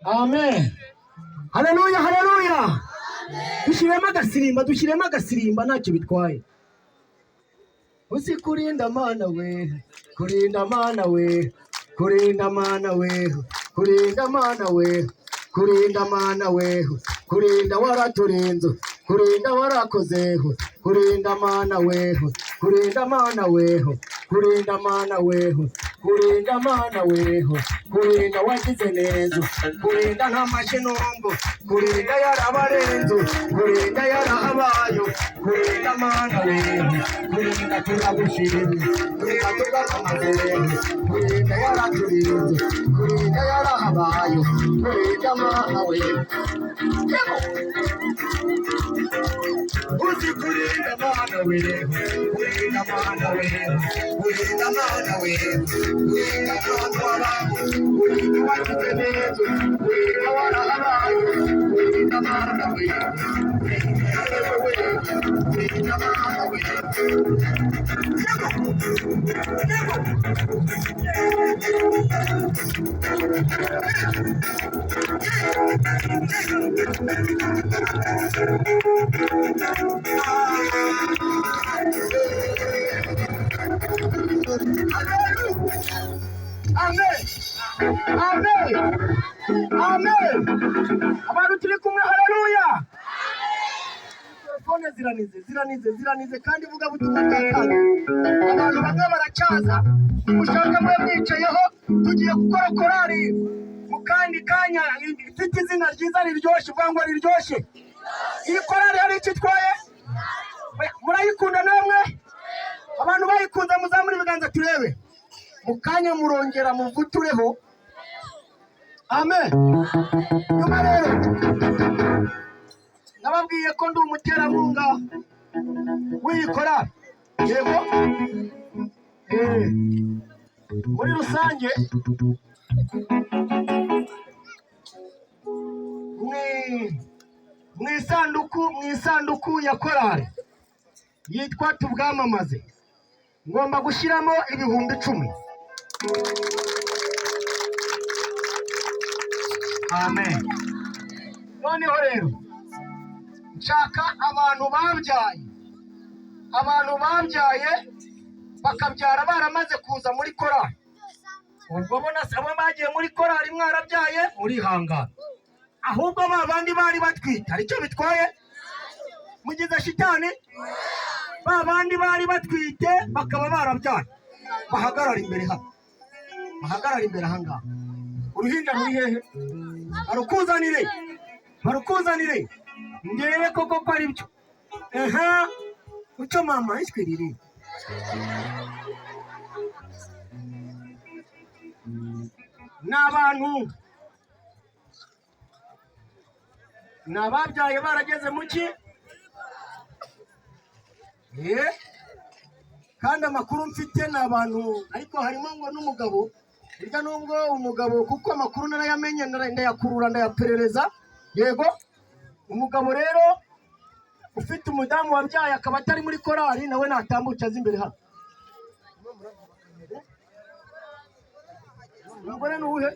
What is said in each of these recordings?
Amen. Haleluya, haleluya. Dushyiremo agasirimba ntacyo bitwaye. Uzi kurinda mana we, kurinda mana we, kurinda mana we, kurinda mana we, kurinda mana we, kurinda waraturinze, kurinda warakozeho, kurinda mana we, kurinda mana we, kurinda mana we, kurinda mana we, kurinda wagize neza, kurinda ntamashinongo, kurinda yarabarenzo, kurinda yarahabayo, kurinda mana we, kurinda turagushimye, kurinda tugakomeze, kurinda yaraturinze, kurinda yarahabayo, kurinda mana we. Uzi kurinda mana we, kurinda mana we, kurinda mana we, kurinda mana waraho, kurinda wagize neza, kurinda warahabayo, kurinda mana we, kurinda mana we. Amen. Amen. Amen. Abantu turi kumwe, haleluya. Telefone ziranize kandi vuga butumwa bw'Imana. Abantu bamwe baracyaza mushaka mwe mwicayeho tugiye gukora korari mu kandi kanya ifite izina ryiza riryoshye uvuga ngo riryoshye. Iyi korari hari icyo itwaye? Murayikunda namwe? Abantu bayikunze muzamure ibiganza turebe. Mukanya murongera muvutureho. Amen. Nyuma rero nababwiye ko ndi umuterankunga w'iyi korari. Yego. Muri rusange mu isanduku ya korari yitwa Tubwamamaze ngomba gushyiramo ibihumbi 10. Amen. Noneho rero nshaka abantu babyaye bakabyara baramaze kuza muri korari. Ubwo bona sabo bagiye muri korari mwarabyaye urihangana. Ahubwo babandi bari batwita aricyo bitwaye mugize shitani. Babandi bari batwite bakaba barabyaye bahagarara imbere hano, bahagarara imbere ahangaha. Uruhinja ruri hehe? Barukuzanire ndebe koko ko ari byo. Ucyo mama ishwiriri. N'abantu n'ababyaye barageze mu ki? Kandi amakuru mfite n'abantu ariko harimo ngo n'umugabo. Burya nubwo umugabo kuko amakuru narayamenye ndayakurura ndayaperereza. Yego. Umugabo rero ufite umudamu wabyaye akaba atari muri korari nawe natambuka azi imbere hano. Umugore nuhe?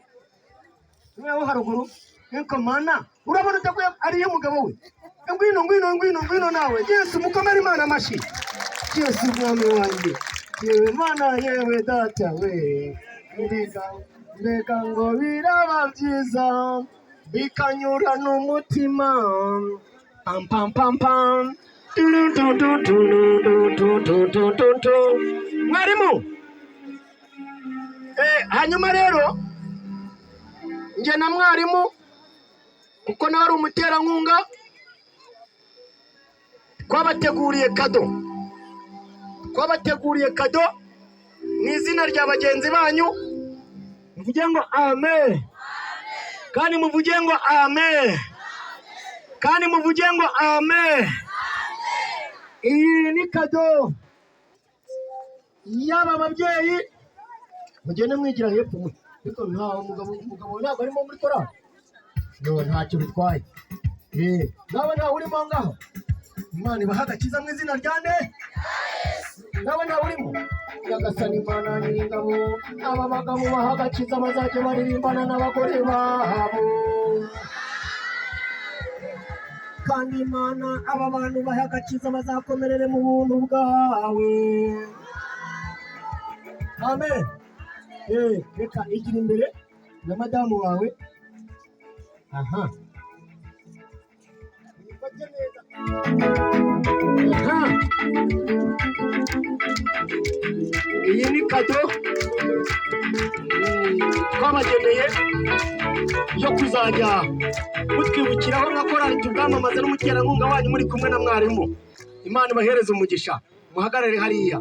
Niwe haruguru. Niko mana urabona utakuye ari yo mugabo we. Ngwino nawe. Yesu mukomere Imana amashi. Yesu mwami wanjye. Yewe Mana yewe data we. Mbega ngo biraba byiza bikanyura n'umutima. Pam pam pam pam. Mwarimu. Hanyuma rero nge na mwarimu uko nawe ari umuterankunga twabateguriye kado mu izina rya bagenzi banyu. Muvuge ngo amen. Kandi muvuge ngo amen. Kandi muvuge ngo amen. Iyi ni kado y'aba babyeyi. Mugende mwigira hepfo ariko nta umugabo ntabwo arimo muri korari. Ntacyo bitwaye. Nawe ntawe urimo ngaho. Imana ibaha agakiza mu izina rya nde. nawe nawe urimo nyagasani Imana nyir'ingabo aba bagabo baha agakiza bazajya baririmbana n'abagore babo kandi Imana aba bantu baha agakiza bazakomerere mu buntu bwawe amen. Reka igira imbere na madamu wawe aha iyi ni kado twabageneye yo kuzajya mutwibukiraho nka korali tubwamamaza n'umuterankunga wanyu muri kumwe na mwarimu. Imana ibahereze umugisha, muhagarare hariya,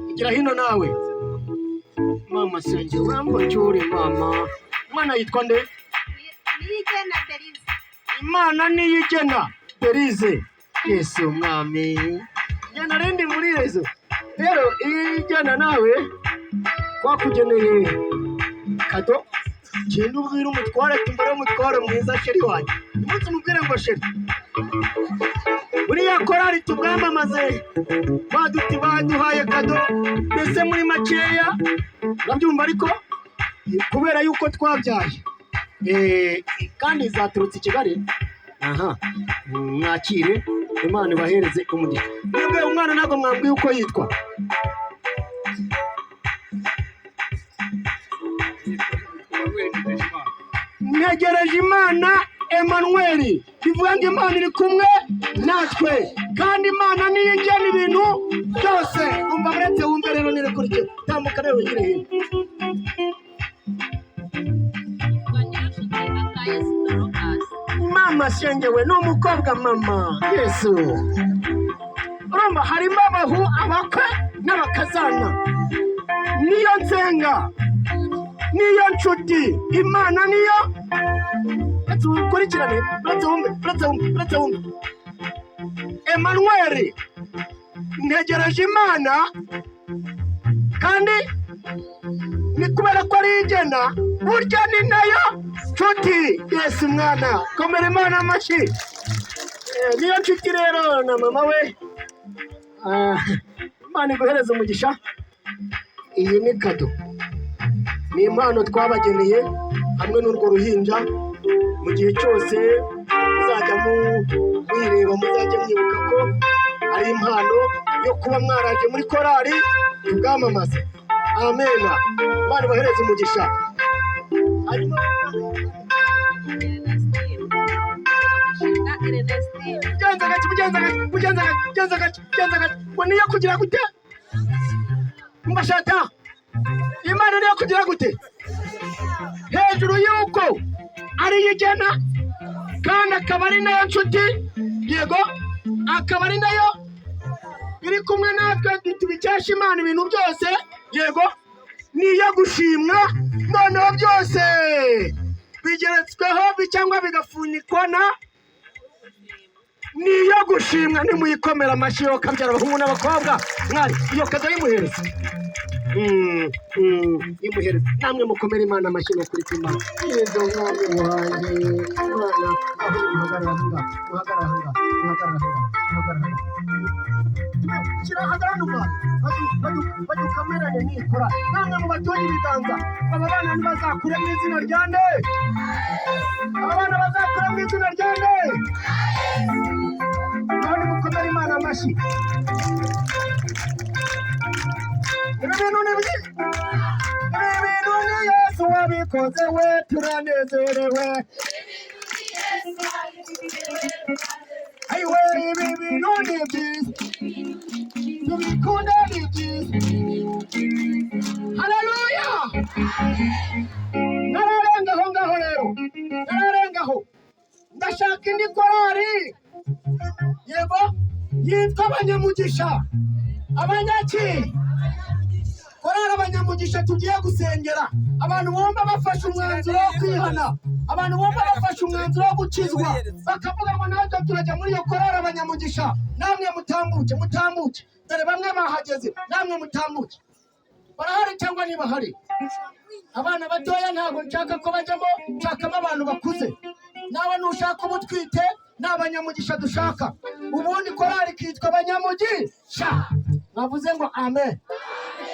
igira hino nawe mama senge urambucyure mama. Mwana yitwa nde? Niyigena Berize. Imana Niyigena Berize. Yesu mwami jana rindi muri rezo rero ijana nawe twakugeneye kado kintu ubwira umutware tumbere umutware mwiza sheri wanyu umunsi mubwire ngo sheri buriya korali tubwamamaze baduti baduhaye kado mbese muri makeya babyumva ariko kubera yuko twabyaye kandi zaturutse i Kigali aha mwakire Imana ibahereze umugisha. Mwebwe umwana ntabwo mwambwiye uko yitwa? Ntegereje Imana Emmanuel, bivuga ngo Imana iri kumwe natwe kandi Imana niyo igena ibintu byose. Umva muretse wumve rero nirekurikiye tambuka rero ugire hino. Mama shengewe n'umukobwa mama Yesu urumva harimo abahu abakwe n'abakazana niyo nsenga niyo nshuti Imana niyo tukurikirane uretse wumve Emmanuel ntegereje Imana kandi ni kubera ko ari igena burya ni nayo nshuti. Yesu mwana komera Imana amashyi. Niyo nshuti rero na mama we. Imana iguhereze umugisha. Iyi ni kado, ni impano twabageneye hamwe n'urwo ruhinja. Mu gihe cyose muzajya mwireba muzajya mwibuka ko ari impano yo kuba mwaraje muri korali tubwamamaze. Amen. Imana ibahereze umugisha. Hanyuma mugenza gace niyo kugira gute mbashata Imana niyo kugira gute hejuru yuko ari yigena kandi akaba ari nayo nshuti yego akaba ari nayo iri kumwe natwe tubikesha Imana ibintu byose yego niyo gushimwa noneho byose bigeretsweho cyangwa bigafunikwa na niyo gushimwa. Nimuyikomera amashyi yo kabyara abahungu n'abakobwa mwari iyo kado yimuhereza yimuhereza namwe mukomera Imana amashyi no kuri Imana. Yezo mwami wanjye Imana aho muhagarara kirahagarara badukamerane nikora namwe mu batonye ibiganza. Aba bana ntibazakure mu izina rya nde? Aba bana bazakure mu izina rya nde? Naho nimukomere Imana amashyi. Ibi bintu ni Yesu wabikoze we turanezerewe. Ayiwe ibi bintu ni byiza tubikunda ni byiza. Haleluya. Nararengaho ngaho rero nararengaho ndashaka indi korali yego yitwa abanyamugisha. Abanyaki korali abanyamugisha tugiye gusengera abantu bomba bafashe umwanzuro wo kwihana, abantu bomba bafashe umwanzuro wo gukizwa bakavuga ngo natwe turajya muri iyo korali abanyamugisha. Namwe mutambuke dore bamwe bahageze, namwe mutambuke. Barahari cyangwa ntibahari? Abana batoya ntabwo nshaka ko bajyamo, nshakamo abantu bakuze. Nawe nushaka ubutwite ni abanyamugisha dushaka. Ubundi korali kitwa abanyamugisha. navuze ngo amen.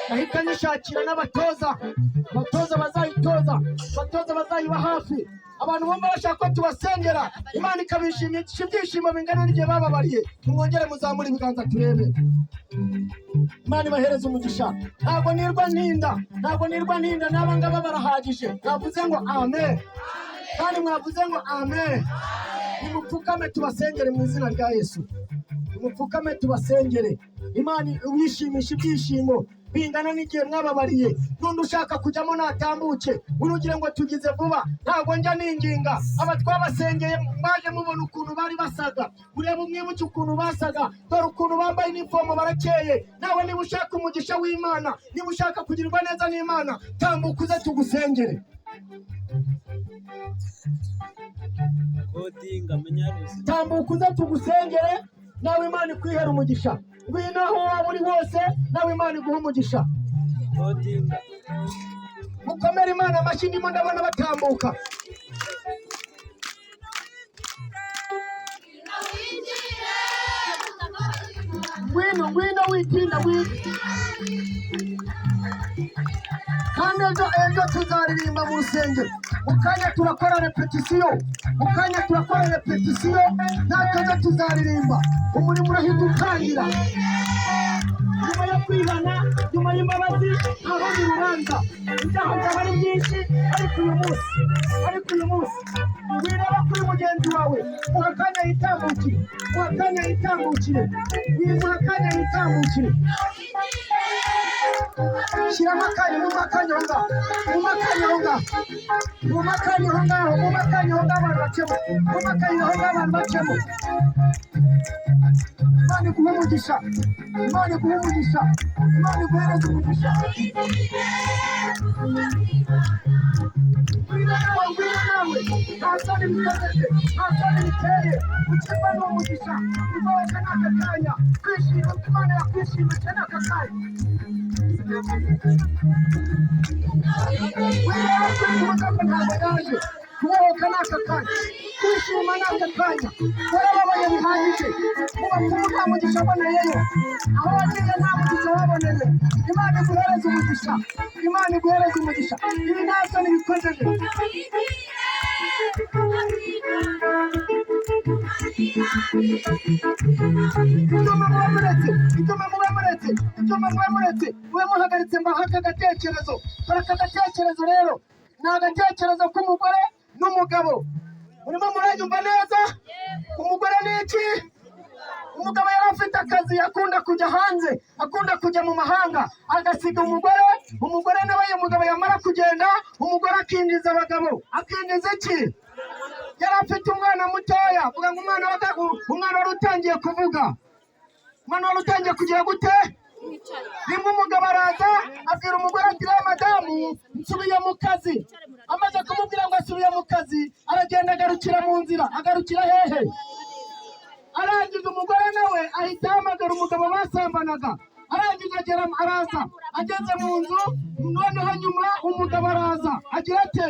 Nahita nishakira n'abatoza bazayitoza, abatoza bazayiba hafi, abantu bumva bashaka ko tubasengera, Imana ikabishimisha ibyishimo bingana n'igihe bababariye. Mwongere muzamure ibiganza turebe. Imana ibahereze umugisha. Ntabwo nirwa ntinda, n'aba ngaba barahagije. Navuze ngo amen, kandi mwavuze ngo amen. Nimupfukame tubasengere mu izina rya Yesu. Nimupfukame tubasengere. Imana wishimisha ibyishimo bingana n'igihe mwababariye. N'undi ushaka kujyamo natambuke, urugire ngo tugize vuba. Ntabwo njya ninginga. Aba twabasengeye mwaje mubona ukuntu bari basaga, mureba umwibuke ukuntu basaga, dore ukuntu bambaye inifomo barakeye. Nawe niba ushaka umugisha w'Imana, niba ushaka kugirirwa neza n'Imana, tambuka uze tugusengere. Tambuka uze tugusengere, nawe Imana ikwihera umugisha. Ngwino aho waba uri hose, nawe Imana iguha umugisha. Mukomere Imana amashyi, ndimo ndabona batambuka. Ngwino witinda. Kandi ejo tuzaririmba mu rusengero. Mukanya turakora repetisiyo, nakaza tuzaririmba. Umurimo urahita utangira. Nyuma yo kwihana, nyuma y'imbabazi, ntabandi rubanza. Ibyaha byaba ari byinshi, ariko uyu munsi wireba kuri mugenzi wawe, muha akanya yitambukire. Shyiramo akanya, mu makanya aho ngaho abantu bacemo. Imana iguhe umugisha. Imana iguhereze umugisha. Ngwino nawe, nta soni biteye, ukirwa n'umugisha. Uzahoka n'aka kanya, kwishima, Imana yakwishimisha n'aka kanya. Wireba kuri imodoka ntabwo yaje, kubohoka n'aka kanya, kwishima n'aka kanya. Warababaye bihagije, mu bapfumu nta mugisha aboneyeyo, aho wagiye nta mugisha waboneye. Imana iguhereze umugisha. Ibi nta soni bikojeje. Ibyuma muretse, mube muhagaritse mbaha aka gatekerezo. Aka gatekerezo rero ni agatekerezo k'umugore n'umugabo. Murimo muranyumva neza? Umugore ni iki? Umugabo yari afite akazi, akunda kujya hanze, akunda kujya mu mahanga, agasiga umugore nawe umugabo yamara kugenda, umugore akinjiza abagabo. Akinjiza iki? Yari afite umwana mutoya, vuga ngo umwana wari utangiye kuvuga. Umwana wari utangiye kugira gute? Rimwe umugabo araza abwira umugore ati rero madamu, nsubiye mu kazi. Amaze kumubwira ngo asubiye mu kazi, aragenda agarukira mu nzira. Agarukira hehe? Arangije umugore nawe ahita ahamagara umugabo basambanaga. Arangije araza, ageze mu nzu. Noneho nyuma umugabo araza agira ate?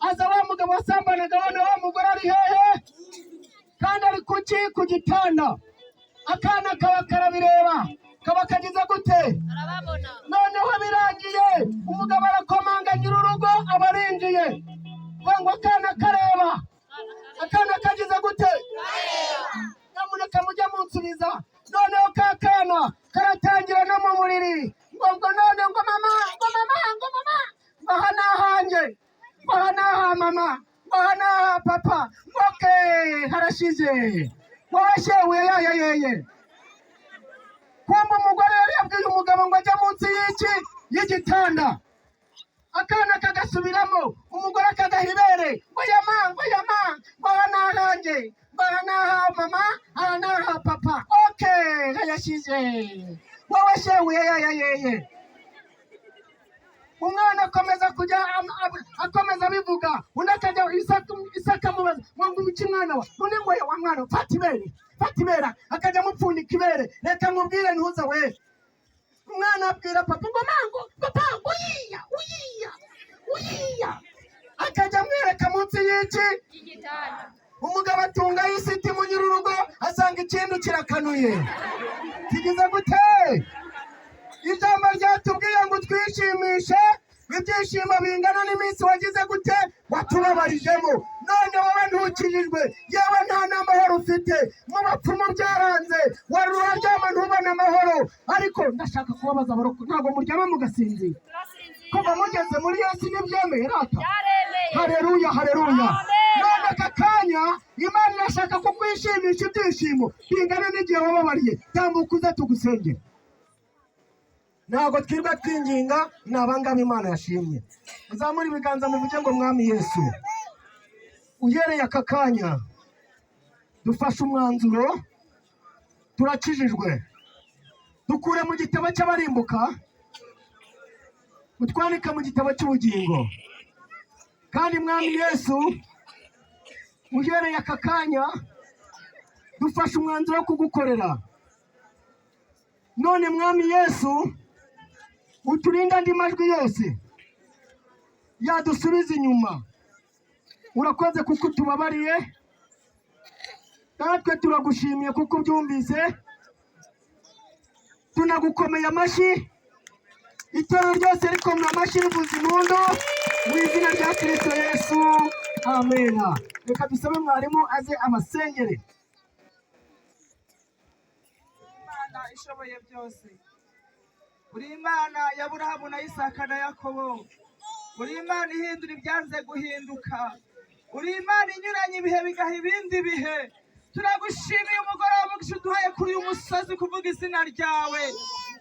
Aza wa mugabo wasambanaga, noneho wa mugore ari hehe? Kandi ari ku gitanda. Akana kaba karabireba, kaba kagize gute? Noneho birangiye, umugabo arakomanga nyir'urugo aba arinjiye. Ngo akana kareba, akana kagize gute? Nyamuneka mujye munsubiza. Noneho ka kana karatangira no mu buriri, ngo mama, aha ni ahanjye, aha ni aha mama, aha ni aha papa. Harashize. Wowe shewe yayayeye. Kumva umugore yari yabwiye umugabo ngo ajya munsi y'igitanda. Akana kagasubiramo, umugore akagaha ibere. Ngo yama, aha ni ahanjye, aha ni aha mama, aha ni aha papa. Harashize. Wowe shewe yayayeye. Umwana akomeza abivuga, undi akajya isaka mubaza ngo iki mwana wa, undi ngo wa mwana fata ibere, akajya amupfundika ibere. Reka nkubwire ntuza we. Umwana abwira papa ngo papa uyiya, akajya amwereka munsi y'igitanda. umugabo atunga yisiti mu nyir'urugo asanga ikintu kirakanuye kigize gute? Ijambo ryatubwiye ngo twishimishe ibyishimo bingana n'iminsi wagize gute watubabarijemo, none wowe ntukijijwe, yewe nta n'amahoro ufite, mu bapfumu byaranze, wari uraryama ntubone amahoro. Ariko ndashaka kubabaza abaroko, ntabwo muryama mugasinzira? Kuva mugeze muri Yesu ntibyemeye rata? Haleluya, haleluya. None aka kanya Imana irashaka kukwishimisha ibyishimo bingana n'igihe wababariye. Tambuka uze tugusengere. Ntabwo twirwa twinginga, ni abangaba Imana yashimye. Muzamure ibiganza muvuge ngo Mwami Yesu, uhereye aka kanya dufashe umwanzuro, turakijijwe, dukure mu gitabo cy'abarimbuka utwandika mu gitabo cy'ubugingo. Kandi Mwami Yesu, uhereye aka kanya dufashe umwanzuro wo kugukorera. None Mwami Yesu, uturinda andi majwi yose yadusubiza inyuma. Urakoze kuko tubabariye, natwe turagushimiye kuko ubyumvise, tunagukomeye amashyi. Itorero ryose rikomeye amashyi rivuza impundu mu izina rya Kristo Yesu, amena. Reka dusabe mwarimu aze amasengere. Imana ishoboye byose, uri Imana ya Aburahamu na Isaka na Yakobo, uri Imana ihindura ibyanze guhinduka, uri Imana inyuranye ibihe bigaha ibindi bihe. Turagushimiye umugoroba mugisha uduhaye kuri uyu musozi kuvuga izina ryawe.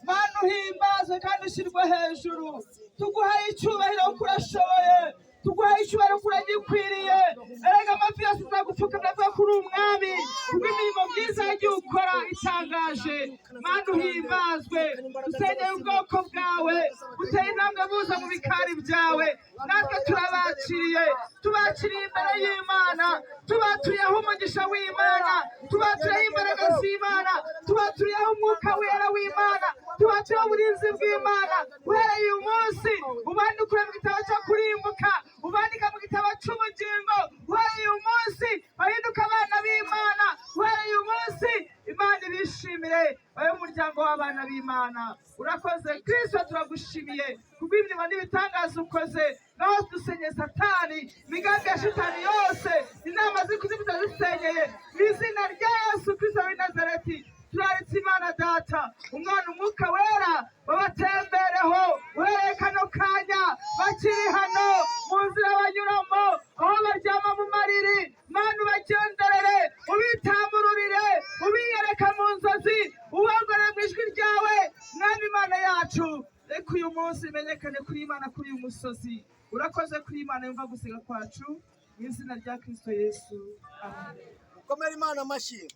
Mana uhimbazwe kandi ushyirwe hejuru, tuguhaye icyubahiro kuko urashoboye, tuguhaye icyubahiro kuko uragikwiriye. Erega amavi yose azagupfukamira avuga ko uri umwami, kubw'imirimo myiza yagiye ukora itangaje. Mana uhimbazwe, usengeye ubwoko bwawe, uteye intambwe buza mu bikari byawe. Natwe turabakiriye, tubakiriye imbere y'Imana, tubaturiyeho umugisha w'Imana, tubaturiyeho imbaraga z'Imana, tubaturiyeho umwuka wera w'Imana, tubaturiyeho uburinzi bw'Imana. Uhereye uyu munsi ubandikure mu gitabo cyo kurimbuka, ubandika mu gitabo cy'ubugingo. Uhereye uyu munsi bahinduka abana b'Imana. Uhereye uyu munsi Imana ibishimire, wowe umuryango w'abana b'Imana. Urakoze Kristo, turagushimiye kubw'imirimo n'ibitangaza ukoze. Naho dusenye Satani, imigambi ya Shitani yose, inama z'ikuzimu zisenyeye mu izina rya Yesu Kristo w'i Nazareti. Turaritse Imana Data, Umwana, Umwuka Wera babatembereho uhereye kano kanya, bakiri hano mu nzira banyuramo, aho baryama mu mariri. Mana ubagenderere, ubitamururire, ubiyereka mu nzozi, ubongorere mu ijwi ryawe. Mwami Imana yacu, reka uyu munsi imenyekane kuri Imana kuri uyu musozi. Urakoze kuri Imana yumva gusenga kwacu, mu izina rya Kristo Yesu, amen. Komera Imana amashyi.